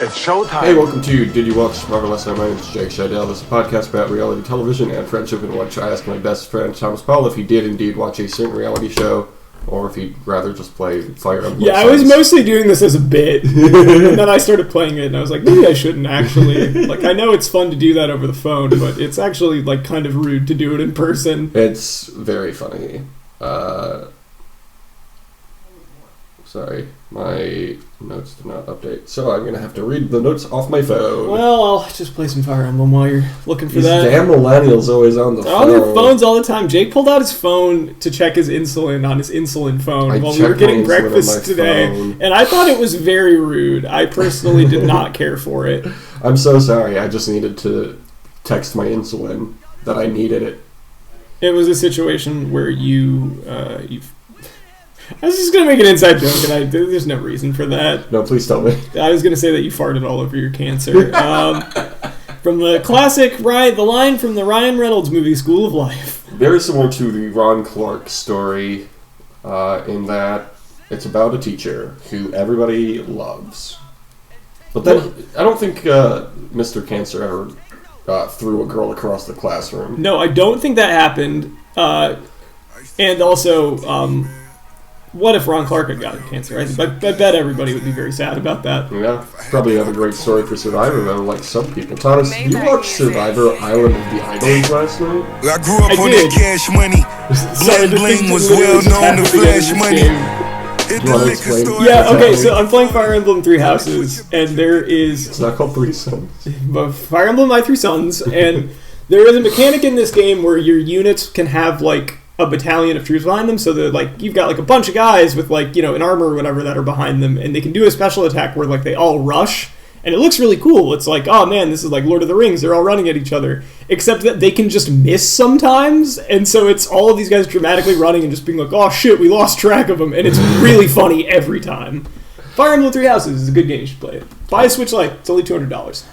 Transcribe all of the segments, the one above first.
It's showtime. Hey, welcome to Did You Watch Marvel Last Night? My name is Jake Scheidel. This is a podcast about reality television and friendship, in which I ask my best friend Thomas Paul if he did indeed watch a certain reality show, or if he'd rather just play Fire Emblem. Yeah, I was mostly doing this as a bit, and then I started playing it, and I was like, maybe I shouldn't actually. Like, I know it's fun to do that over the phone, but it's actually, like, kind of rude to do it in person. It's very funny. Sorry, my notes did not update, so I'm going to have to read the notes off my phone. Well, I'll just play some Fire Emblem while you're looking for These that. damn millennials always on the They're phone. on their phones all the time. Jake pulled out his phone to check his insulin on his insulin phone while we were getting breakfast today, and I thought it was very rude. I personally did not care for it. I'm so sorry. I just needed to text my insulin that I needed it. It was a situation where you I was just going to make an inside joke, and there's no reason for that. No, please tell me. I was going to say that you farted all over your cancer. From the classic, the line from the Ryan Reynolds movie, School of Life. Very similar to the Ron Clark story, in that it's about a teacher who everybody loves. But then, I don't think Mr. Cancer ever threw a girl across the classroom. No, I don't think that happened. And also, what if Ron Clark had gotten cancer? I bet everybody would be very sad about that. Yeah, probably have a great story for Survivor, though, like some people. Thomas, you watched Survivor Island of the Idols last night? I grew up on that cash money. Bling Bling was well known to flash money. Do you want to explain? Yeah, okay, so I'm playing Fire Emblem Three Houses, and there is... It's not called Three Sons. Fire Emblem My Three Sons, and there is a mechanic in this game where your units can have, like, a battalion of troops behind them, so that, like, you've got, like, a bunch of guys with, like, you know, an armor or whatever that are behind them, and they can do a special attack where, like, they all rush, and it looks really cool. It's like, oh man, this is like Lord of the Rings, they're all running at each other, except that they can just miss sometimes, and so it's all of these guys dramatically running and just being like, oh shit, we lost track of them, and it's really funny every time. Fire Emblem Three Houses is a good game, you should play it. Buy a Switch Lite, it's only $200.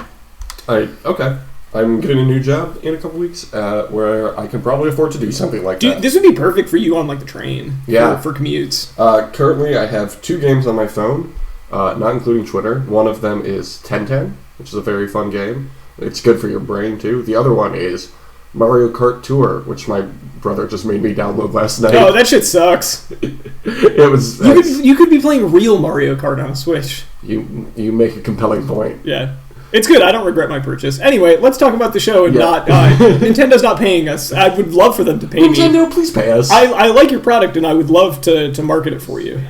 Okay. I'm getting a new job in a couple weeks where I can probably afford to do something like that. This would be perfect for you on, like, the train. Yeah. For commutes. Currently, I have 2 games on my phone, not including Twitter. One of them is 1010, which is a very fun game. It's good for your brain, too. The other one is Mario Kart Tour, which my brother just made me download last night. Oh, that shit sucks. It was... You could be playing real Mario Kart on a Switch. You make a compelling point. Yeah. It's good. I don't regret my purchase. Anyway, let's talk about the show and not... Nintendo's not paying us. I would love for them to pay me. Nintendo, please pay us. I like your product, and I would love to market it for you.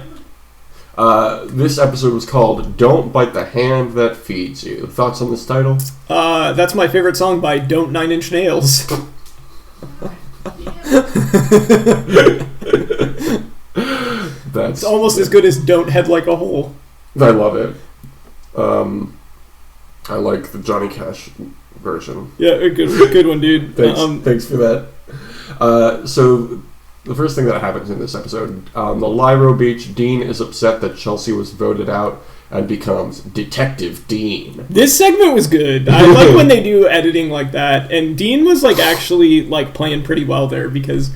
This episode was called Don't Bite the Hand That Feeds You. Thoughts on this title? That's my favorite song by Don't Nine Inch Nails. It's almost as good as Don't Head Like a Hole. I love it. I like the Johnny Cash version. Yeah, a good one, dude. Thanks for that. So, the first thing that happens in this episode, on the Lyro Beach, Dean is upset that Chelsea was voted out and becomes Detective Dean. This segment was good. I like when they do editing like that, and Dean was, like, actually, like, playing pretty well there, because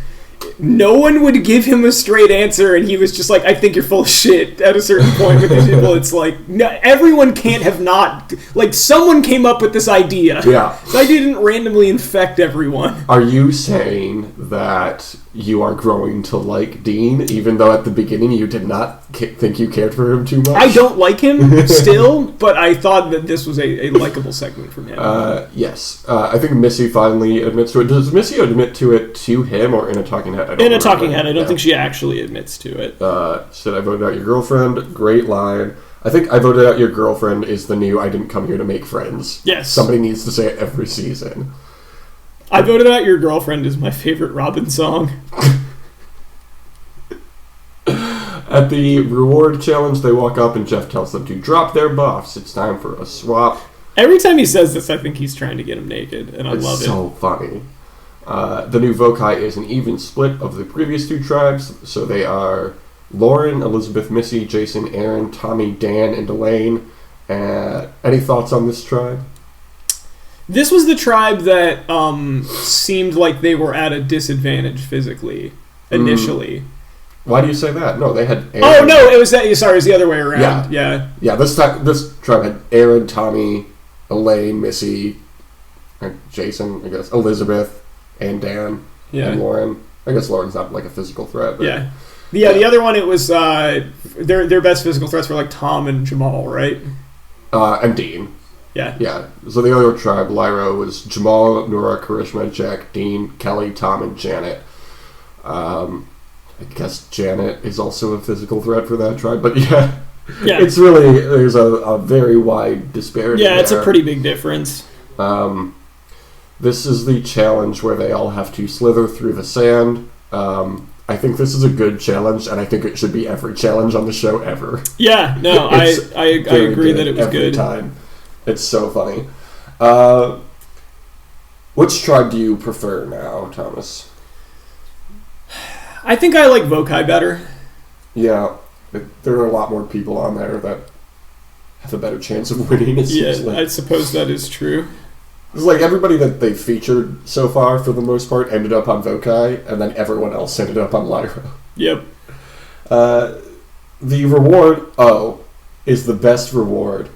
no one would give him a straight answer, and he was just like, I think you're full of shit at a certain point with these people. It's like, no, everyone can't have not... Like, someone came up with this idea. Yeah. This idea didn't randomly infect everyone. Are you saying that you are growing to like Dean, even though at the beginning you did not think you cared for him too much? I don't like him still, but I thought that this was a likable segment from him. Yes. I think Missy finally admits to it. Does Missy admit to it to him or in a talking head? In a talking head. I don't think she actually admits to it. Said, I voted out your girlfriend. Great line. I think I voted out your girlfriend is the new I didn't come here to make friends. Yes. Somebody needs to say it every season. I voted out your girlfriend is my favorite Robin song. At the reward challenge, they walk up and Jeff tells them to drop their buffs. It's time for a swap. Every time he says this, I think he's trying to get him naked, and I love it. It's so funny. The new Vokai is an even split of the previous 2 tribes, so they are Lauren, Elizabeth, Missy, Jason, Aaron, Tommy, Dan, and Elaine. Any thoughts on this tribe? This was the tribe that seemed like they were at a disadvantage physically, initially. Why do you say that? No, they had Aaron. Oh, no, it was that. Sorry, it was the other way around. Yeah. This tribe had Aaron, Tommy, Elaine, Missy, and Jason, I guess, Elizabeth, and Dan, and Lauren. I guess Lauren's not like a physical threat. But, the other one, it was their best physical threats were like Tom and Jamal, right? And Dean. Yeah. So the other tribe, Lyra, was Jamal, Nora, Karishma, Jack, Dean, Kelly, Tom, and Janet. I guess Janet is also a physical threat for that tribe, but it's really, there's a very wide disparity. Yeah, it's a pretty big difference. This is the challenge where they all have to slither through the sand. I think this is a good challenge, and I think it should be every challenge on the show ever. Yeah, no, I agree that it was every good. Time. It's so funny. Which tribe do you prefer now, Thomas? I think I like Vokai better. Yeah, there are a lot more people on there that have a better chance of winning. I suppose that is true. It's like everybody that they featured so far, for the most part, ended up on Vokai, and then everyone else ended up on Lyra. Yep. The reward, is the best reward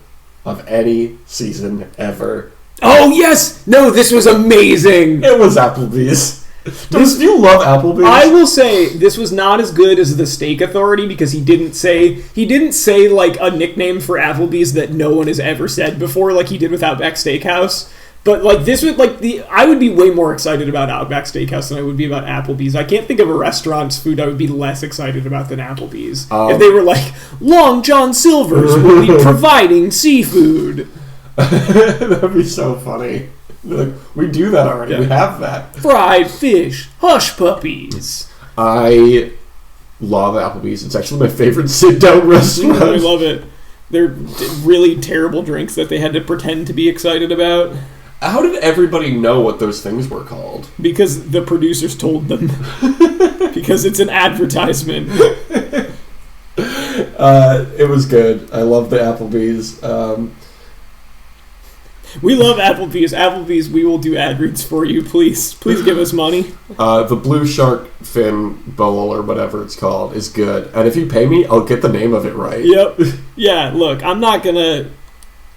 of any season ever. Oh, yes! No, this was amazing! It was Applebee's. Do you love Applebee's? I will say this was not as good as the Steak Authority because he didn't say like a nickname for Applebee's that no one has ever said before, like he did with Outback Steakhouse. But like this would I would be way more excited about Outback Steakhouse than I would be about Applebee's. I can't think of a restaurant's food I would be less excited about than Applebee's. If they were like, Long John Silver's will be providing seafood. That'd be so funny. Like, we do that already. Yeah. We have that. Fried fish, hush puppies. I love Applebee's. It's actually my favorite sit-down restaurant. I love it. They're really terrible drinks that they had to pretend to be excited about. How did everybody know what those things were called? Because the producers told them. Because it's an advertisement. It was good. I love the Applebee's. We love Applebee's. Applebee's, we will do ad reads for you. Please give us money. The blue shark fin bowl or whatever it's called is good. And if you pay me, I'll get the name of it right. Yep. Yeah, look, I'm not going to...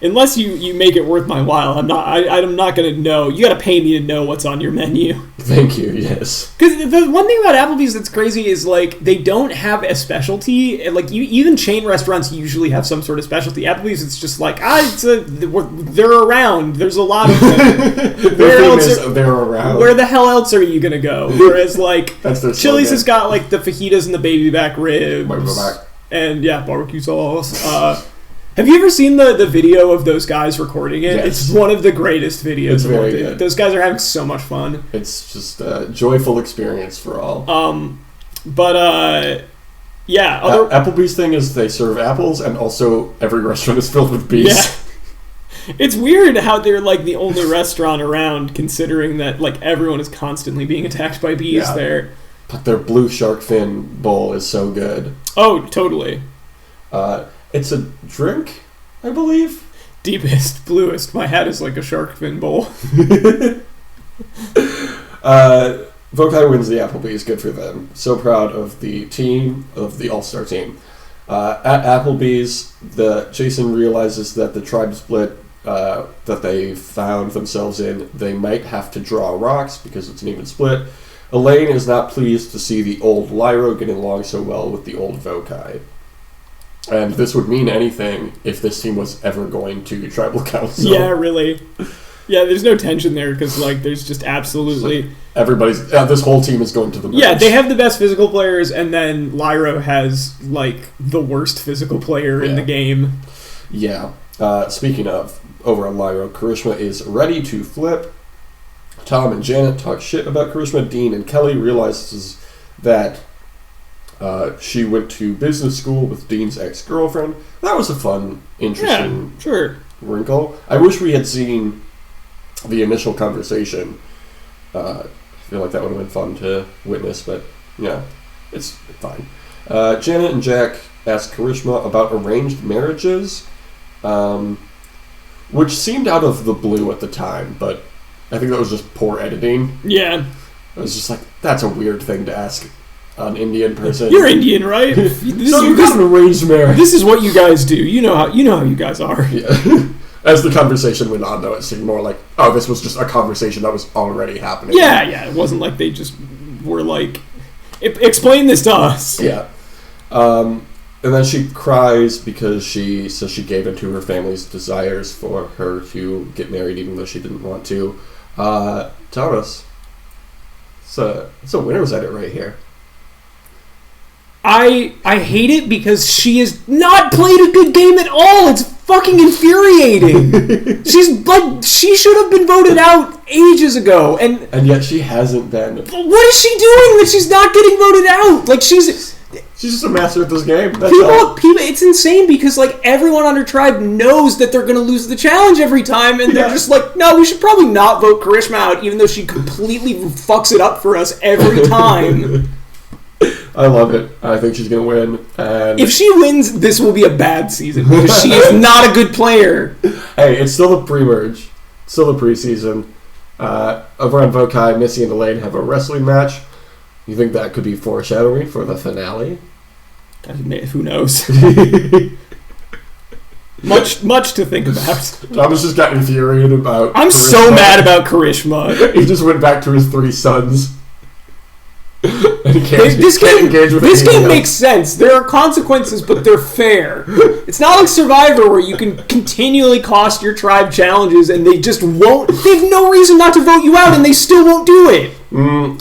Unless you make it worth my while, I'm not going to know. You got to pay me to know what's on your menu. Thank you, yes. Because the one thing about Applebee's that's crazy is, like, they don't have a specialty. Like, even chain restaurants usually have some sort of specialty. Applebee's, it's just like, they're around. There's a lot of them. They're around. Where the hell else are you going to go? Whereas, like, that's their Chili's has got, like, the fajitas and the baby back ribs. And, barbecue sauce. Have you ever seen the video of those guys recording it? Yes. It's one of the greatest videos. It's very good. Those guys are having so much fun. It's just a joyful experience for all. Applebee's thing is they serve apples, and also every restaurant is filled with bees. Yeah. It's weird how they're like the only restaurant around, considering that like everyone is constantly being attacked by bees there. But their blue shark fin bowl is so good. Oh, totally. It's a drink, I believe. Deepest, bluest. My hat is like a shark fin bowl. Vokai wins the Applebee's. Good for them. So proud of the team, of the all-star team. At Applebee's, Jason realizes that the tribe split that they found themselves in, they might have to draw rocks because it's an even split. Elaine is not pleased to see the old Lyra getting along so well with the old Vokai. And this would mean anything if this team was ever going to tribal council. Yeah, really. Yeah, there's no tension there because, like, there's just absolutely... Like everybody's... this whole team is going to the merge. Yeah, they have the best physical players, and then Lyra has, like, the worst physical player in the game. Yeah. Speaking of, over on Lyra, Karishma is ready to flip. Tom and Janet talk shit about Karishma. Dean and Kelly realizes that... she went to business school with Dean's ex-girlfriend. That was a fun, interesting wrinkle. I wish we had seen the initial conversation. I feel like that would have been fun to witness, but yeah, it's fine. Janet and Jack asked Karishma about arranged marriages, which seemed out of the blue at the time, but I think that was just poor editing. Yeah. I was just like, that's a weird thing to ask an Indian person. You're Indian, right? So you got an arranged marriage. This is what you guys do. You know how you guys are. Yeah. As the conversation went on, though, it seemed more like, oh, this was just a conversation that was already happening. Yeah. It wasn't like they just were like, explain this to us. Yeah. And then she cries because she says she gave into her family's desires for her to get married, even though she didn't want to. Thomas, it's a winner's edit right here. I hate it because she has not played a good game at all. It's fucking infuriating. She should have been voted out ages ago, and yet she hasn't been. What is she doing that she's not getting voted out? Like she's just a master at this game. People, it's insane because like everyone on her tribe knows that they're going to lose the challenge every time, and they're just like, no, we should probably not vote Karishma out, even though she completely fucks it up for us every time. I love it. I think she's going to win. And if she wins, this will be a bad season because she is not a good player. Hey, it's still the pre-merge. Still the preseason. Over on Vokai, Missy and Elaine have a wrestling match. You think that could be foreshadowing for the finale? Who knows? much to think about. Thomas just got infuriated about I'm Karishma. so mad about Karishma. He just went back to his 3 sons. And he this game else. makes sense. There are consequences, but they're fair. It's not like Survivor where you can continually cost your tribe challenges and they just won't. They have no reason not to vote you out and they still won't do it.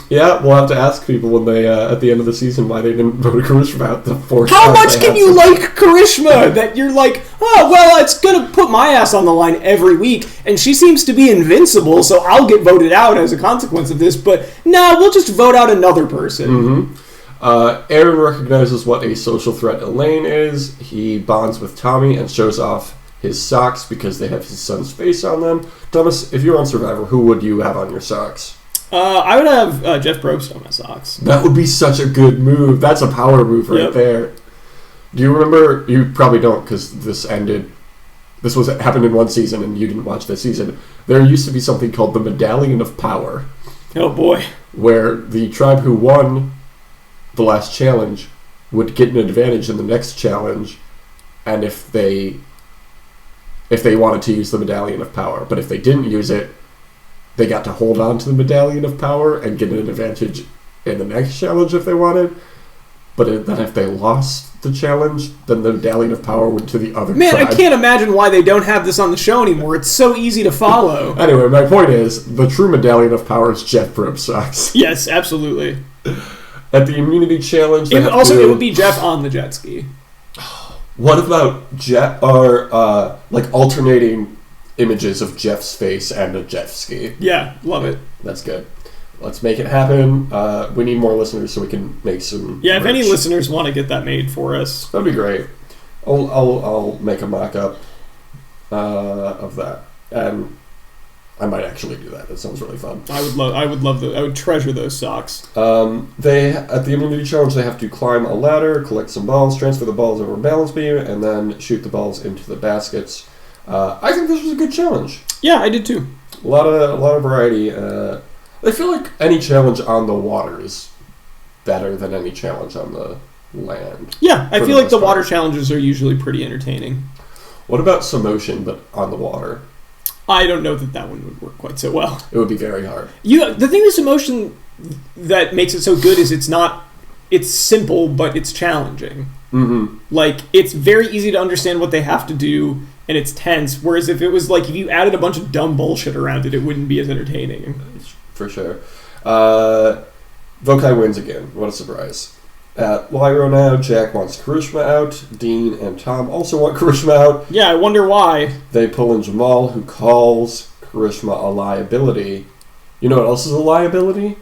Yeah, we'll have to ask people when they at the end of the season why they didn't vote Karishma out. How much can you like Karishma that you're like, oh well, it's gonna put my ass on the line every week, and she seems to be invincible, so I'll get voted out as a consequence of this. But no, we'll just vote out another person. Aaron recognizes what a social threat Elaine is. He bonds with Tommy and shows off his socks because they have his son's face on them. Thomas, if you're on Survivor, who would you have on your socks? I would have Jeff Probst on my socks. That would be such a good move. That's a power move right there. Do you remember? You probably don't because this ended. This happened in one season and you didn't watch this season. There used to be something called the Medallion of Power. Oh boy. Where the tribe who won the last challenge would get an advantage in the next challenge, and if they wanted to use the Medallion of Power. But if they didn't use it, they got to hold on to the Medallion of Power and get an advantage in the next challenge if they wanted. But then if they lost the challenge, then the Medallion of Power went to the other tribe. I can't imagine why they don't have this on the show anymore. It's so easy to follow. Anyway, my point is, the true Medallion of Power is Jeff Probst socks. Yes, absolutely. At the immunity challenge... It would be Jeff on the jet ski. What about Jeff, or alternating images of Jeff's face and a jet ski? Yeah, love it. That's good. Let's make it happen. We need more listeners so we can make some merch. If any listeners want to get that made for us, that'd be great. I'll make a mock-up of that, and I might actually do that. That sounds really fun. I would treasure those socks. They at the immunity challenge they have to climb a ladder, collect some balls, transfer the balls over a balance beam, and then shoot the balls into the baskets. I think this was a good challenge. Yeah, I did too. A lot of variety. I feel like any challenge on the water is better than any challenge on the land. Yeah, I feel like the water challenges are usually pretty entertaining. What about Samotion, but on the water? I don't know that one would work quite so well. It would be very hard. The thing with Samotion that makes it so good is it's simple, but it's challenging. Mm-hmm. Like, it's very easy to understand what they have to do, and it's tense, whereas if it was like, if you added a bunch of dumb bullshit around it, it wouldn't be as entertaining. For sure. Vokai wins again. What a surprise. At Lyro now, Jack wants Karishma out. Dean and Tom also want Karishma out. Yeah, I wonder why. They pull in Jamal, who calls Karishma a liability. You know what else is a liability?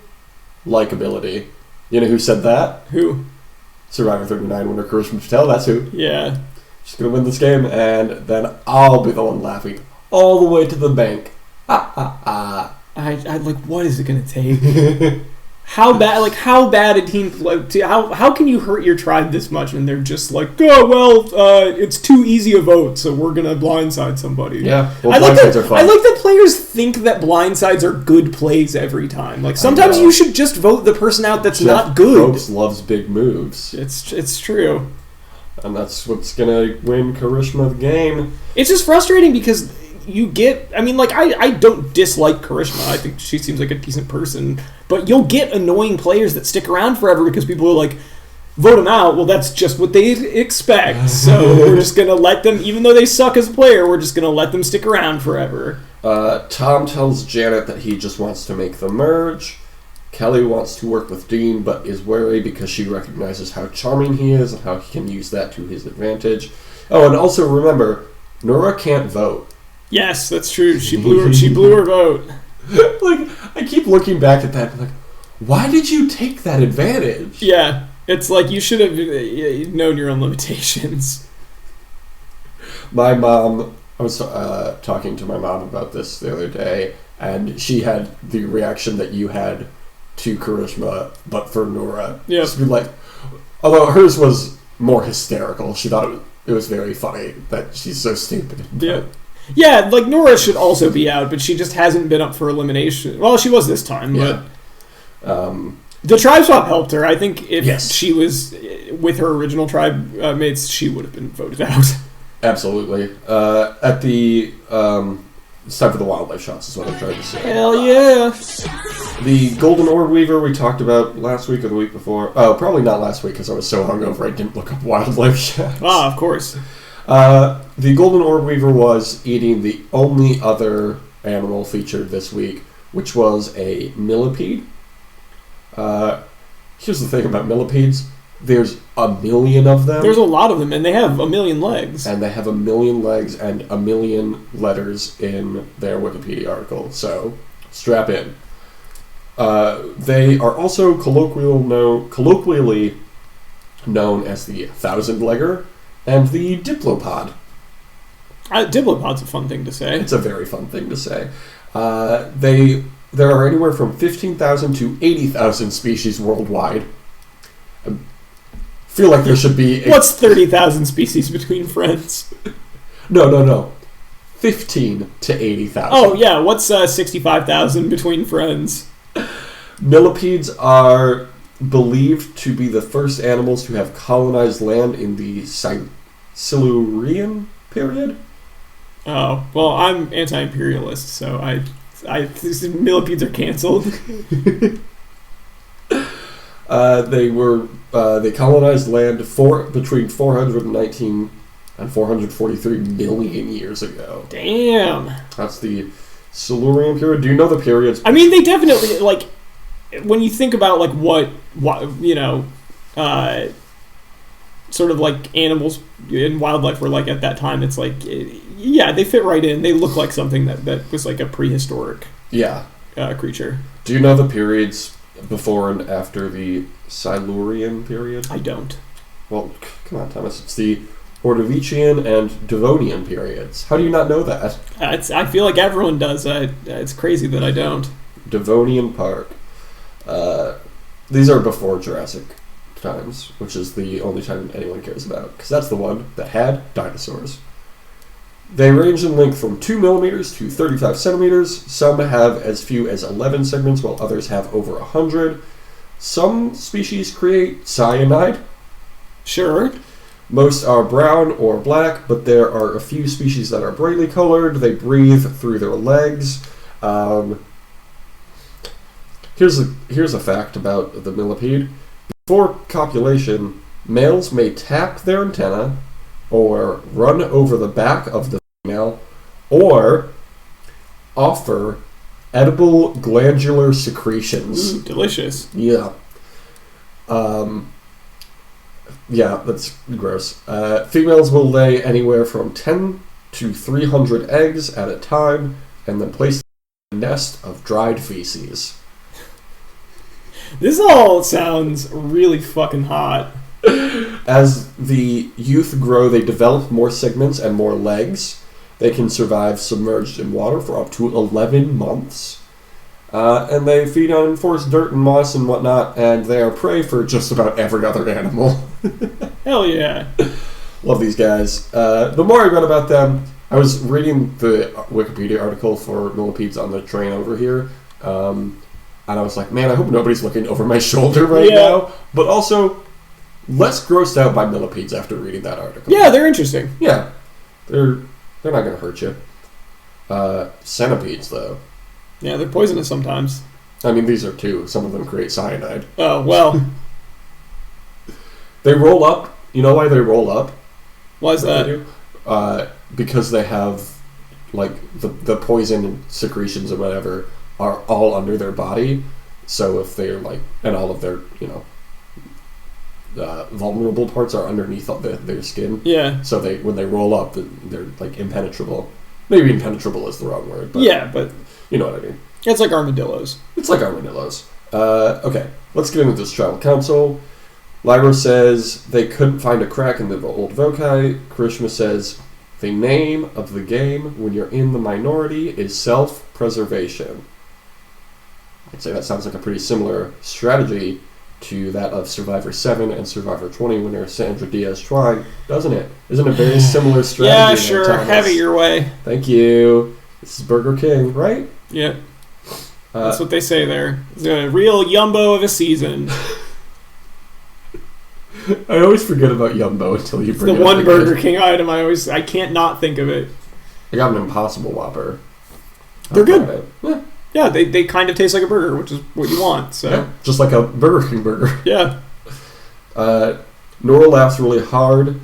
Likeability. You know who said that? Who? Survivor 39 winner Karishma Patel, that's who. Yeah. She's going to win this game, and then I'll be the one laughing all the way to the bank. I like, what is it going to take? how bad a team how can you hurt your tribe this much and they're just like, oh well, it's too easy a vote, so we're gonna blindside somebody. Yeah, well, I like blindsides are fun. I like that players think that blindsides are good plays every time. Like sometimes you should just vote the person out that's not good. Jeff loves big moves. It's true. And that's what's gonna win Karishma the game. It's just frustrating because you get... I mean, like, I don't dislike Karishma. I think she seems like a decent person. But you'll get annoying players that stick around forever because people are like, vote them out. Well, that's just what they expect. So we're just going to let them... Even though they suck as a player, we're just going to let them stick around forever. Tom tells Janet that he just wants to make the merge. Kelly wants to work with Dean, but is wary because she recognizes how charming he is and how he can use that to his advantage. Oh, and also remember, Nora can't vote. Yes, that's true. She blew her vote. Like, I keep looking back at that and like, why did you take that advantage? Yeah, it's like you should have known your own limitations. My mom, I was talking to my mom about this the other day, and she had the reaction that you had to Karishma, but for Nora. Yeah. She'd be like, although hers was more hysterical. She thought it was very funny that she's so stupid. Yeah. Yeah, like Nora should also be out, but she just hasn't been up for elimination. Well, she was this time, but the tribe swap helped her. I think if she was with her original tribe mates, she would have been voted out. Absolutely. It's time for the wildlife shots is what I'm trying to say. Hell yeah. The Golden Orb Weaver we talked about last week or the week before. Oh, probably not last week because I was so hungover I didn't look up wildlife shots. Ah, of course. The Golden Orb Weaver was eating the only other animal featured this week, which was a millipede. Here's the thing about millipedes. There's 1 million of them. There's a lot of them, and they have 1 million legs. And they have 1 million legs and 1 million letters in their Wikipedia article, so strap in. They are also colloquially known as the thousand-legger and the diplopod. Diplopod's a fun thing to say. It's a very fun thing to say. There are anywhere from 15,000 to 80,000 species worldwide. I feel like there should be... What's 30,000 species between friends? No. 15 to 80,000. Oh, yeah. What's 65,000 between friends? Millipedes are believed to be the first animals to have colonized land in the Silurian period. Oh, well, I'm anti-imperialist, so millipedes are canceled. They colonized land between 419 and 443 million years ago. Damn. That's the Silurian period. Do you know the periods? I mean, they definitely, like, when you think about, like, what you know, sort of like animals and wildlife were like at that time, it's like, yeah, they fit right in. They look like something that was like a prehistoric creature. Do you know the periods before and after the Silurian period? I don't. Well, come on, Thomas. It's the Ordovician and Devonian periods. How do you not know that? I feel like everyone does. It's crazy that I don't. Devonian Park. These are before Jurassic times, which is the only time anyone cares about, because that's the one that had dinosaurs. They range in length from 2 millimeters to 35 centimeters. Some have as few as 11 segments, while others have over 100. Some species create cyanide. Sure. Most are brown or black, but there are a few species that are brightly colored. They breathe through their legs. Here's a fact about the millipede. Before copulation, males may tap their antenna or run over the back of the female or offer edible glandular secretions. Ooh, delicious. Yeah. Yeah, that's gross. Females will lay anywhere from 10 to 300 eggs at a time and then place a nest of dried feces. This all sounds really fucking hot. As the youth grow, they develop more segments and more legs. They can survive submerged in water for up to 11 months. And they feed on forest dirt and moss and whatnot, and they are prey for just about every other animal. Hell yeah. Love these guys. The more I read about them, I was reading the Wikipedia article for millipedes on the train over here, and I was like, man, I hope nobody's looking over my shoulder right now. But also, less grossed out by millipedes after reading that article. Yeah, they're interesting. Yeah. They're not going to hurt you. Centipedes, though. Yeah, they're poisonous sometimes. I mean, these are too. Some of them create cyanide. Oh, well. They roll up. You know why they roll up? Why is that? Because they have, like, the poison and secretions or whatever are all under their body. So if they're, like, and all of their, vulnerable parts are underneath their skin. Yeah. So when they roll up, they're, like, impenetrable. Maybe impenetrable is the wrong word. But yeah, but... You know what I mean. It's like armadillos. It's like armadillos. Okay, let's get into this tribal council. Lyra says they couldn't find a crack in the old vokai. Karishma says the name of the game when you're in the minority is self-preservation. I'd say that sounds like a pretty similar strategy to that of Survivor 7 and Survivor 20 winner Sandra Diaz-Twine, doesn't it? Isn't it a very similar strategy? Yeah, sure. Have it your way. Thank you. This is Burger King, right? Yeah. That's what they say there. It's a real Yumbo of a season. I always forget about Yumbo until you bring it up. The one Burger King item I can't not think of it. I got an Impossible Whopper. They're good. Yeah, they kind of taste like a burger, which is what you want. So yeah, just like a Burger King burger. Yeah. Nora laughs really hard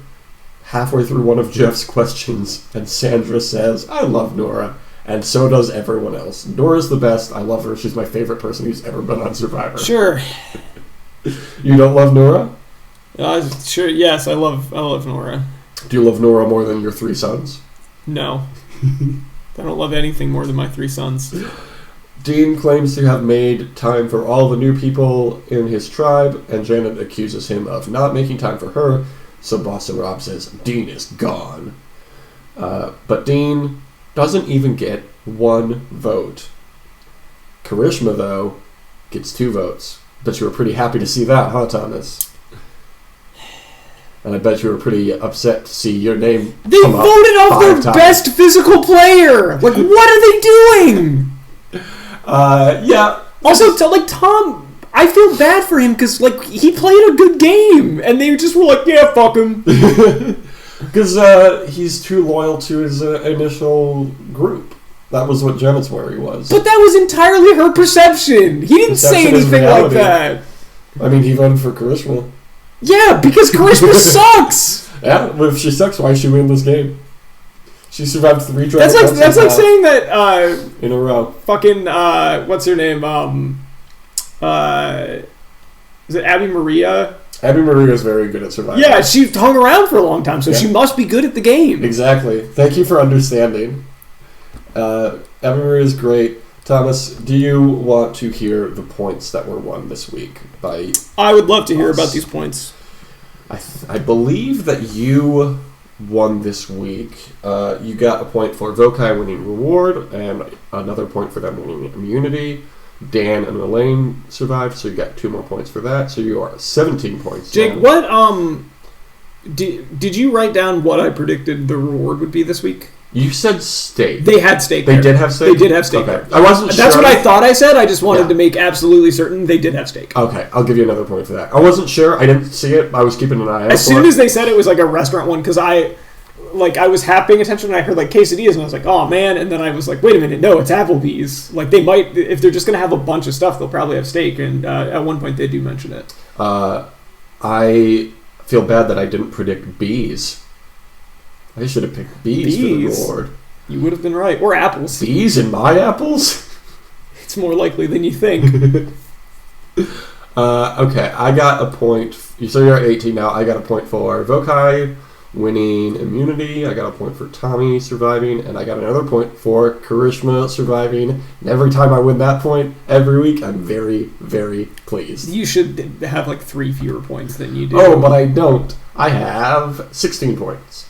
halfway through one of Jeff's questions, and Sandra says, I love Nora. And so does everyone else. Nora's the best. I love her. She's my favorite person who's ever been on Survivor. Sure. You don't love Nora? Sure. Yes, I love Nora. Do you love Nora more than your 3 sons? No. I don't love anything more than my 3 sons. Dean claims to have made time for all the new people in his tribe, and Janet accuses him of not making time for her, so Bossa Rob says Dean is gone. But Dean doesn't even get 1 vote. Karishma, though, gets 2 votes. Bet you were pretty happy to see that, huh, Thomas? And I bet you were pretty upset to see your name They come voted up off their 5 times. best physical player! Like, what are they doing? Yeah. Also, Tom, I feel bad for him because, like, he played a good game, and they just were like, yeah, fuck him. Because he's too loyal to his initial group. That was what Janet's worry was. But that was entirely her perception. He didn't say anything like that. I mean, he voted for Karishma. Yeah, because Karishma sucks. Yeah, well, if she sucks, why is she winning this game? She survived 3 drags. That's like saying that in a row. Fucking what's her name? Is it Abby Maria? Abby Maria is very good at surviving. Yeah, she hung around for a long time, so she must be good at the game. Exactly. Thank you for understanding. Abby Maria is great. Thomas, do you want to hear the points that were won this week by I would love to hear about these points. I believe that you won this week. You got a point for Vokai winning reward, and another point for them winning immunity. Dan and Elaine survived, so you got 2 more points for that. So you are 17 points. Jake, what did you write down what I predicted the reward would be this week? You said steak. They had steak. They did have steak? They did have steak. Okay. I wasn't sure. That's what I thought I said. I just wanted to make absolutely certain they did have steak. Okay, I'll give you another point for that. I wasn't sure. I didn't see it. I was keeping an eye out. As soon as they said it was like a restaurant one, because I was half paying attention and I heard like quesadillas and I was like, oh man, and then I was like, wait a minute, no, it's Applebee's. Like they might, if they're just going to have a bunch of stuff, they'll probably have steak, and at one point they do mention it. I feel bad that I didn't predict bees. I should have picked bees for the reward. You would have been right. Or apples. Bees in my apples? It's more likely than you think. Okay, I got a point. So you're at 18 now. I got a point for Vokai winning immunity. I got a point for Tommy surviving. And I got another point for Karishma surviving. And every time I win that point, every week, I'm very, very pleased. You should have like 3 fewer points than you do. Oh, but I don't. I have 16 points.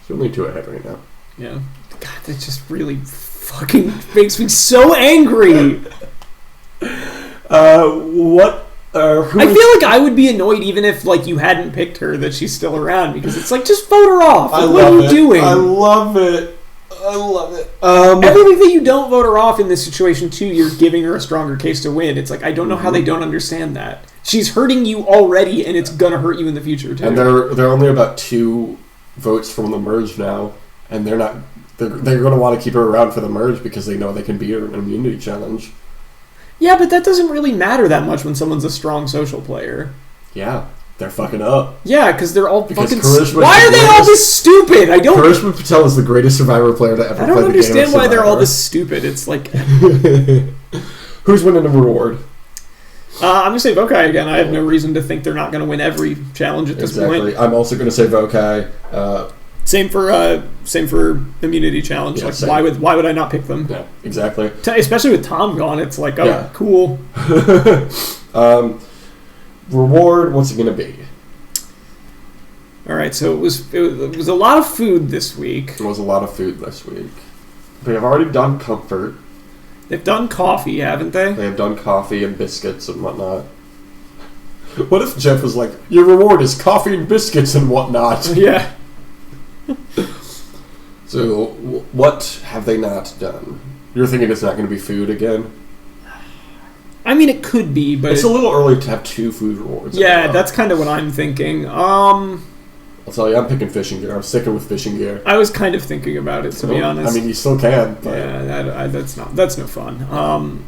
So only 2 ahead right now. Yeah. God, that just really fucking makes me so angry. What? I feel like I would be annoyed even if like you hadn't picked her that she's still around because it's like just vote her off. Like, what are you doing? I love it. Everything that you don't vote her off in this situation too, you're giving her a stronger case to win. It's like I don't know how they don't understand that. She's hurting you already, and it's gonna hurt you in the future too. And they're only about 2 votes from the merge now, and they're not. They're going to want to keep her around for the merge because they know they can beat her in an immunity challenge. Yeah, but that doesn't really matter that much when someone's a strong social player. Yeah, they're fucking up. Yeah, because they're all because fucking... Why are they all this stupid? I don't... Karishma Patel is the greatest Survivor player to ever play the game of Survivor. I don't understand why they're all this stupid. It's like... Who's winning the reward? I'm going to say Vokai again. I have no reason to think they're not going to win every challenge at this point. I'm also going to say Vokai. Same for immunity challenge. Yeah, like same. why would I not pick them? Yeah, exactly. Especially with Tom gone, it's like cool. Reward. What's it gonna be? All right, so it was a lot of food this week. It was a lot of food this week. They have already done comfort. They've done coffee, haven't they? They have done coffee and biscuits and whatnot. What if Jeff was like, your reward is coffee and biscuits and whatnot? Yeah. So, what have they not done? You're thinking it's not going to be food again? I mean, it could be, but... It's a little early to have 2 food rewards. Yeah, that's kind of what I'm thinking. I'll tell you, I'm picking fishing gear. I'm sticking with fishing gear. I was kind of thinking about it, to be honest. I mean, you still can. But... Yeah, that's no fun.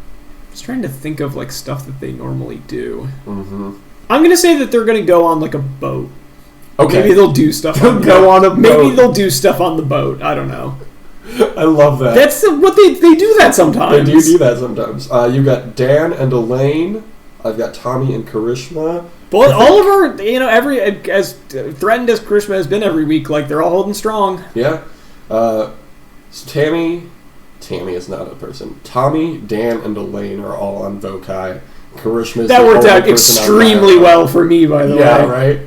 Just trying to think of, like, stuff that they normally do. Mm-hmm. I'm going to say that they're going to go on, like, a boat. Okay. Maybe they'll do stuff on the go on a boat. Maybe they'll do stuff on the boat. I don't know. I love that. That's what they do that sometimes. They do that sometimes. You got Dan and Elaine. I've got Tommy and Karishma. But all of our, as threatened as Karishma has been every week, like they're all holding strong. Yeah. So Tammy is not a person. Tommy, Dan, and Elaine are all on Vokai. Karishma is that worked out extremely well for me, by the way. Yeah, right.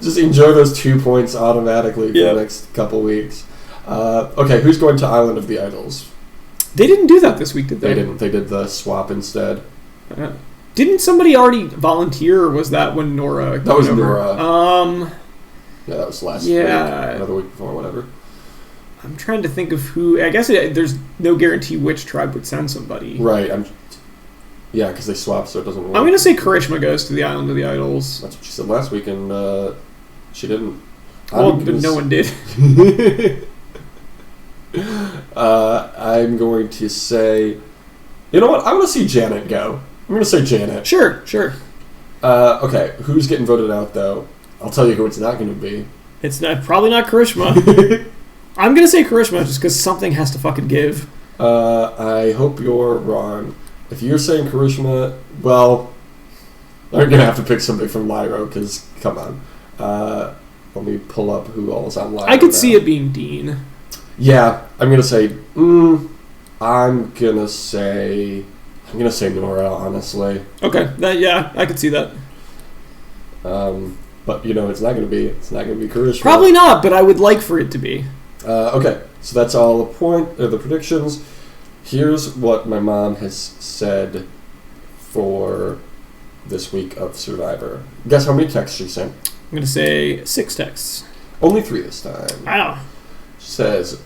Just enjoy those 2 points automatically for the next couple weeks. Okay, who's going to Island of the Idols? They didn't do that this week, did they? They didn't. They did the swap instead. Didn't somebody already volunteer, or was that when Nora... That was Nora. Yeah, that was last week. Another week before, whatever. I'm trying to think of who... I guess there's no guarantee which tribe would send somebody. Right. Yeah, because they swapped, so it doesn't work. I'm going to say Karishma goes to the Island of the Idols. That's what she said last week, and she didn't. Well, but no one did. I'm going to say... You know what? I'm going to see Janet go. I'm going to say Janet. Sure. Okay, who's getting voted out, though? I'll tell you who it's not going to be. It's probably not Karishma. I'm going to say Karishma just because something has to fucking give. I hope you're wrong. If you're saying Karishma, well, I'm going to have to pick somebody from Lyro, because, come on. Let me pull up who all is on Lyro. I could see it being Dean. Yeah, I'm going to say... I'm going to say Nora, honestly. Okay, I could see that. But, it's not going to be Karishma. Probably not, but I would like for it to be. Okay, so that's all the predictions. Here's what my mom has said for this week of Survivor. Guess how many texts she sent? I'm going to say 6 texts. Only 3 this time. Wow. She says,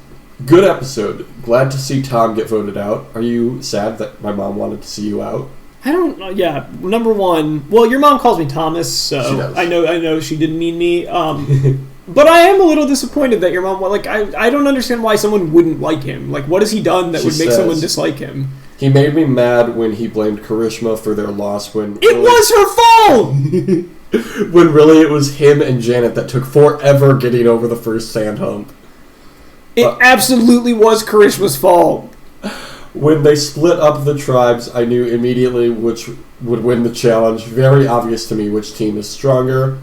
good episode. Glad to see Tom get voted out. Are you sad that my mom wanted to see you out? I don't know. Yeah, number one. Well, your mom calls me Thomas, so she does. I know she didn't mean me. But I am a little disappointed that your mom... Like, I don't understand why someone wouldn't like him. Like, what has he done that would make someone dislike him? He made me mad when he blamed Karishma for their loss when... It was her fault! When really it was him and Janet that took forever getting over the first sand hump. It absolutely was Karishma's fault. When they split up the tribes, I knew immediately which would win the challenge. Very obvious to me which team is stronger.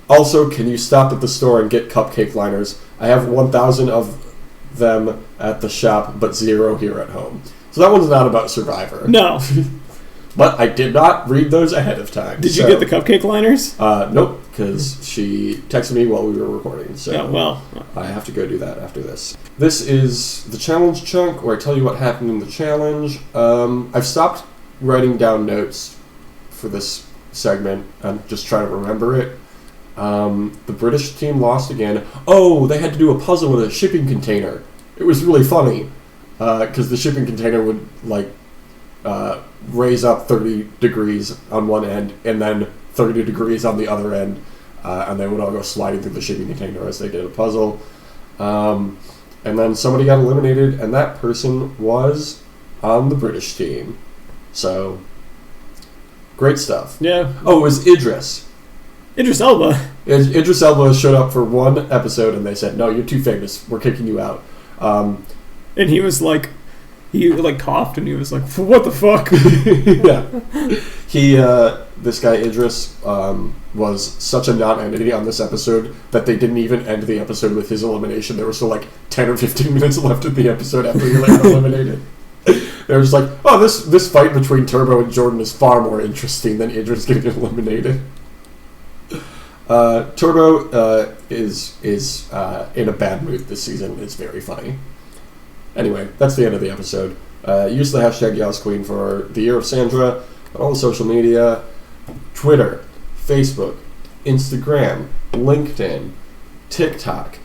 Also, can you stop at the store and get cupcake liners? I have 1,000 of them at the shop, but 0 here at home. So that one's not about Survivor. No. But I did not read those ahead of time. Did you get the cupcake liners? Nope. because she texted me while we were recording. So I have to go do that after this. This is the challenge chunk, where I tell you what happened in the challenge. I've stopped writing down notes for this segment. I'm just trying to remember it. The British team lost again. Oh, they had to do a puzzle with a shipping container. It was really funny because the shipping container would raise up 30 degrees on one end and then 30 degrees on the other end, and they would all go sliding through the shipping container as they did a puzzle. And then somebody got eliminated, and that person was on the British team. So, great stuff. Yeah. Oh, it was Idris. Idris Elba. Idris Elba showed up for one episode, and they said, "No, you're too famous. We're kicking you out." And he was like, he coughed, and he was like, "What the fuck?" Yeah. This guy Idris was such a non-entity on this episode that they didn't even end the episode with his elimination. There were still 10 or 15 minutes left in the episode after he got eliminated. They were just like, "Oh, this fight between Turbo and Jordan is far more interesting than Idris getting eliminated." Turbo is in a bad mood this season. It's very funny. Anyway, that's the end of the episode. Use the hashtag diaz-twine for the year of Sandra on all the social media: Twitter, Facebook, Instagram, LinkedIn, TikTok.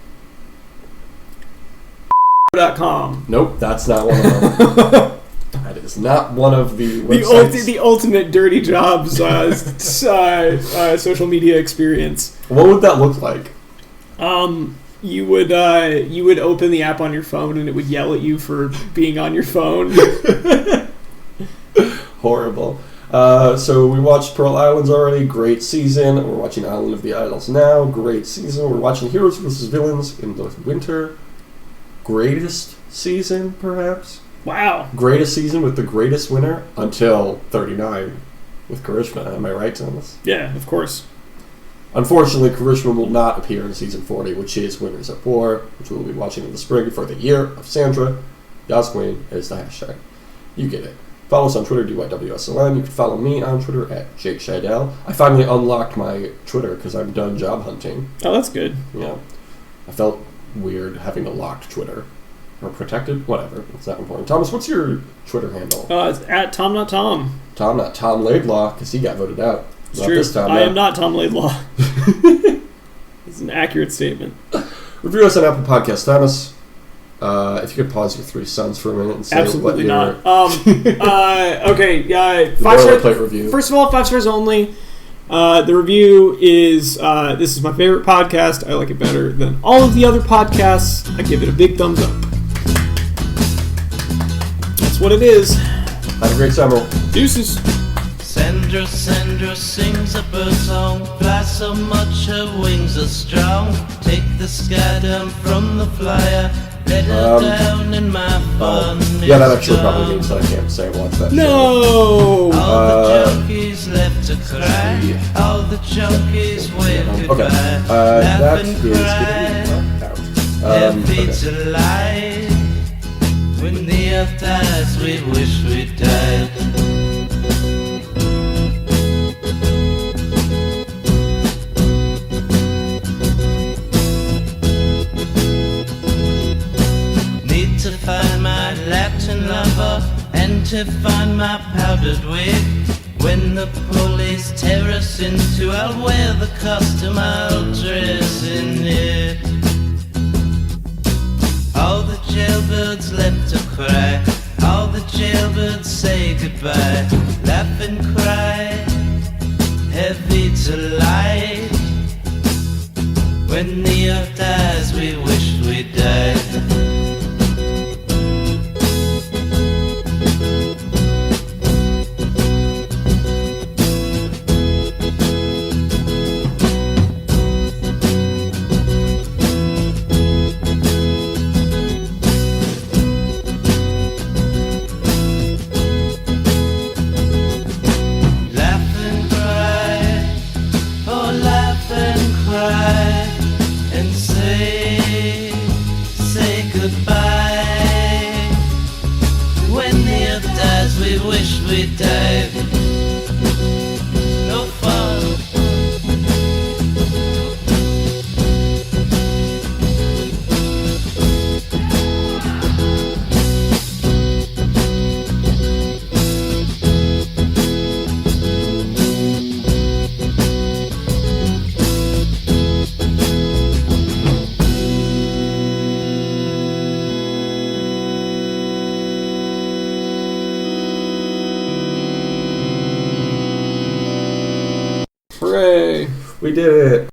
.com. Nope, that's not one of them. That is not one of the websites. The ultimate dirty jobs social media experience. What would that look like? You would open the app on your phone and it would yell at you for being on your phone. Horrible. So we watched Pearl Islands already. Great season. We're watching Island of the Idols now. Great season. We're watching Heroes vs. Villains in the winter. Greatest season, perhaps? Wow. Greatest season with the greatest winner until 39 with Karishma. Am I right, Thomas? Yeah, of course. Unfortunately, Karishma will not appear in season 40, which is Winners at War, which we'll be watching in the spring for the year of Sandra. diaz-twine is the hashtag. You get it. Follow us on Twitter, DYWSLN. You can follow me on Twitter at Jake Scheidel. I finally unlocked my Twitter because I'm done job hunting. Oh, that's good. Yeah. I felt weird having a locked Twitter. Or protected? Whatever. It's not important. Thomas, what's your Twitter handle? It's at Tom Not Tom. Tom Not Tom Laidlaw, because he got voted out. It's not true. This time, I am not Tom Laidlaw. It's an accurate statement. Review us on Apple Podcasts, Thomas. If you could pause your three sons for a minute and say absolutely what not. Okay. 5 stars. Review. First of all, 5 stars only. The review is this is my favorite podcast. I like it better than all of the other podcasts. I give it a big thumbs up. That's what it is. Have a great summer. Deuces. Sandra sings a bird song, flies so much her wings are strong. Take the sky down from the flyer, let her down in my fun. Yeah, that actually probably means that I can't say watch that show. No! All the junkies left to cry, all the junkies wave goodbye. That Laugh is and getting cry, out. happy to lie. When the earth dies, we wish we died. To find my Latin lover and to find my powdered wig. When the police tear us into, I'll wear the costume, I'll dress in it. All the jailbirds left to cry, all the jailbirds say goodbye. Laugh and cry, heavy to light. When the earth dies, we wish we died. We died. No fun. We did it.